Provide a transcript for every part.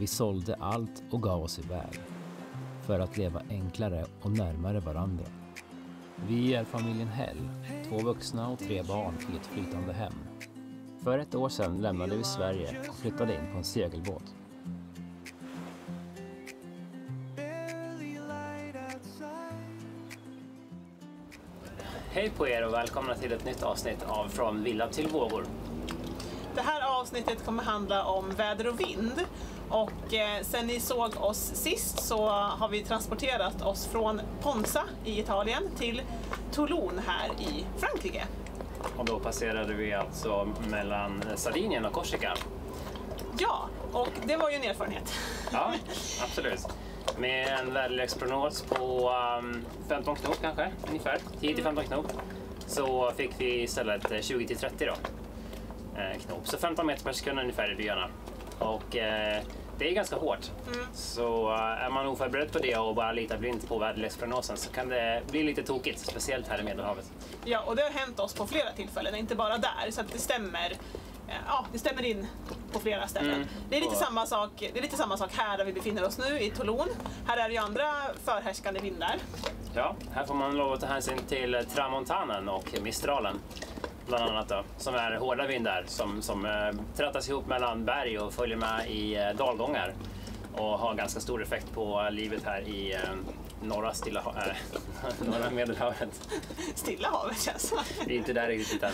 Vi sålde allt och gav oss iväg för att leva enklare och närmare varandra. Vi är familjen Hell, 2 vuxna och 3 barn i ett flytande hem. För 1 år sedan lämnade vi Sverige och flyttade in på en segelbåt. Hej på er och välkomna till ett nytt avsnitt av Från villa till vågor. Det här avsnittet kommer handla om väder och vind. Och sen ni såg oss sist så har vi transporterat oss från Ponza i Italien till Toulon här i Frankrike. Och då passerade vi alltså mellan Sardinien och Korsika. Ja, och det var ju en erfarenhet. Ja, absolut. Med en väderleksprognos på 15 knop kanske, ungefär. 10-15 knop. Så fick vi istället 20-30 då. Knop. Så 15 meter per sekund ungefär i byarna. Och det är ganska hårt. Så är man oförberedd på det och bara litar blint på väderleksprognosen så kan det bli lite tokigt, speciellt här i Medelhavet. Ja, och det har hänt oss på flera tillfällen, inte bara där, så att det stämmer. Ja, det stämmer in på flera ställen. Det är lite samma sak här där vi befinner oss nu i Toulon. Här är det ju andra förhärskande vindar. Ja, här får man lov att ta hänsyn till tramontanen och mistralen. Bland annat då, som är hårda vindar som trättas ihop mellan berg och följer med i dalgångar och har ganska stor effekt på livet här i norra Medelhavet. Stilla havet känns som. Det är inte där riktigt än.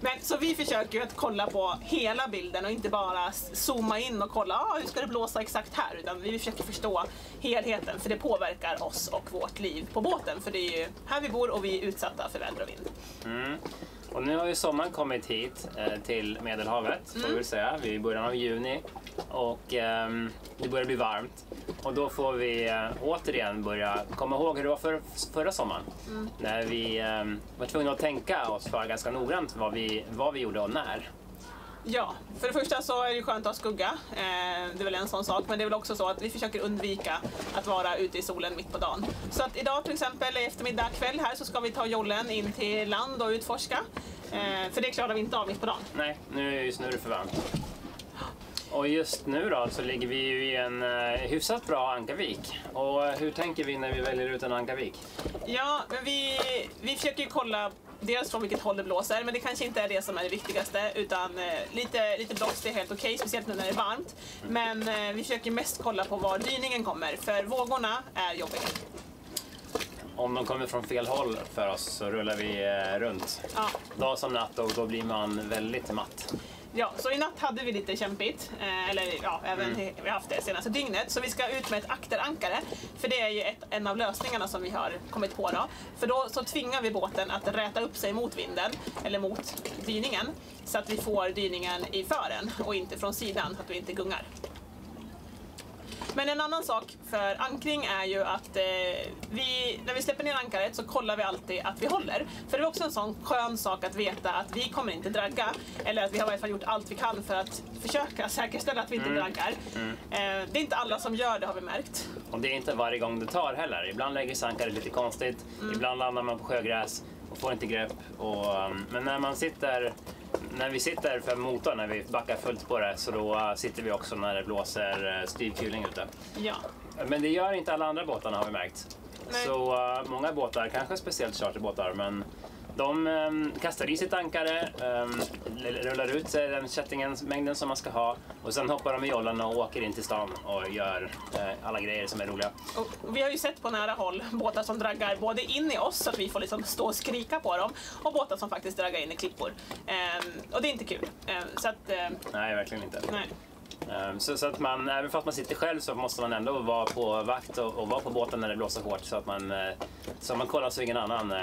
Men så vi försöker ju att kolla på hela bilden och inte bara zooma in och kolla hur ska det blåsa exakt här, utan vi försöker förstå helheten, för det påverkar oss och vårt liv på båten, för det är ju här vi bor och vi är utsatta för väder och vind. Och nu har ju sommaren kommit hit till Medelhavet, får vi säga. Vi är i början av juni och det börjar bli varmt. Och då får vi återigen börja komma ihåg hur det var förra sommaren. När vi var tvungna att tänka oss för ganska noggrant vad vi gjorde och när. Ja, för det första så är det skönt att ha skugga. Det är väl en sån sak, men det är väl också så att vi försöker undvika att vara ute i solen mitt på dagen. Så att idag till exempel i eftermiddag kväll här så ska vi ta jollen in till land och utforska. För det klarar vi inte av mitt på dagen. Nej, nu är det för varmt. Och just nu då så ligger vi ju i en hyfsat bra ankarvik. Och hur tänker vi när vi väljer ut en ankarvik? Ja, men vi försöker ju kolla dels från vilket håll det blåser, men det kanske inte är det som är det viktigaste, utan lite blåst är helt okej, speciellt nu när det är varmt. Men vi försöker mest kolla på var dyningen kommer, för vågorna är jobbiga. Om de kommer från fel håll för oss så rullar vi runt. Ja. Dag som natt, och då blir man väldigt matt. Ja, så i natt hade vi lite kämpigt, även vi har haft det senaste dygnet. Så vi ska ut med ett akterankare, för det är ju en av lösningarna som vi har kommit på då. För då så tvingar vi båten att räta upp sig mot vinden, eller mot dyningen, så att vi får dyningen i fören och inte från sidan, så att vi inte gungar. Men en annan sak för ankring är ju att när vi släpper ner ankaret så kollar vi alltid att vi håller. För det är också en sån skön sak att veta att vi kommer inte dragga, eller att vi har i alla fall gjort allt vi kan för att försöka säkerställa att vi inte draggar. Det är inte alla som gör det, har vi märkt. Och det är inte varje gång det tar heller. Ibland lägger sig ankaret lite konstigt, ibland landar man på sjögräs och får inte grepp. Men när vi sitter för motorn, när vi backar fullt på det, så då sitter vi också när det blåser styrkuling ute. Ja. Men det gör inte alla andra båtarna, har vi märkt. Nej. Så många båtar, kanske speciellt charterbåtar, men de kastar i sitt ankare, rullar ut den kättingens-mängden som man ska ha, och sen hoppar de i jollen och åker in till stan och gör alla grejer som är roliga. Och vi har ju sett på nära håll båtar som draggar både in i oss, så att vi får liksom stå och skrika på dem, och båtar som faktiskt draggar in i klippor. Och det är inte kul. Nej, verkligen inte. Nej. Så att man, även fast man sitter själv, så måste man ändå vara på vakt och vara på båten när det blåser hårt, så att man kollar så ingen annan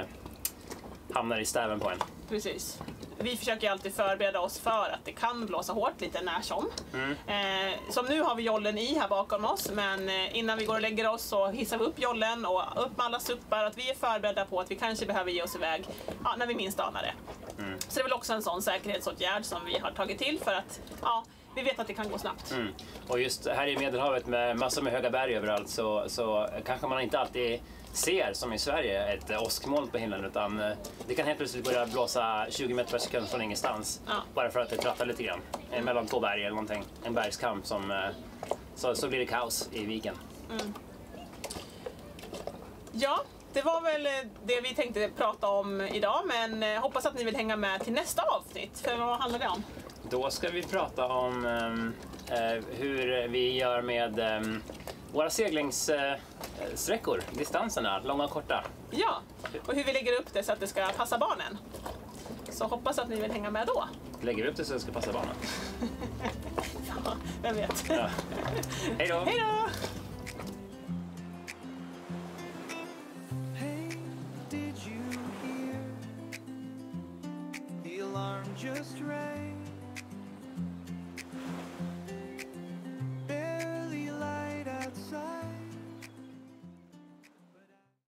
hamnar i stäven på en. Precis. Vi försöker alltid förbereda oss för att det kan blåsa hårt lite när som. Som nu har vi jollen i här bakom oss, men innan vi går och lägger oss så hissar vi upp jollen och upp med alla suppar, att vi är förberedda på att vi kanske behöver ge oss iväg när vi minst anar det. Så det är väl också en sån säkerhetsåtgärd som vi har tagit till, för att vi vet att det kan gå snabbt. Och just här i Medelhavet med massor med höga berg överallt, så kanske man inte alltid ser, som i Sverige, ett åskmoln på himlen, utan det kan helt plötsligt börja blåsa 20 meter per sekund från ingenstans. Bara för att det trattar lite grann mellan 2 berg eller någonting. En bergskam som så blir det kaos i viken. Ja, det var väl det vi tänkte prata om idag, men hoppas att ni vill hänga med till nästa avsnitt. För vad handlar det om? Då ska vi prata om hur vi gör med våra seglingssträckor, distanserna, långa och korta. Ja, och hur vi lägger upp det så att det ska passa barnen. Så hoppas att ni vill hänga med då. Lägger vi upp det så det ska passa barnen? Ja, vem vet. Ja. Hej då! Hej då! Hey, did you hear the alarm just rang?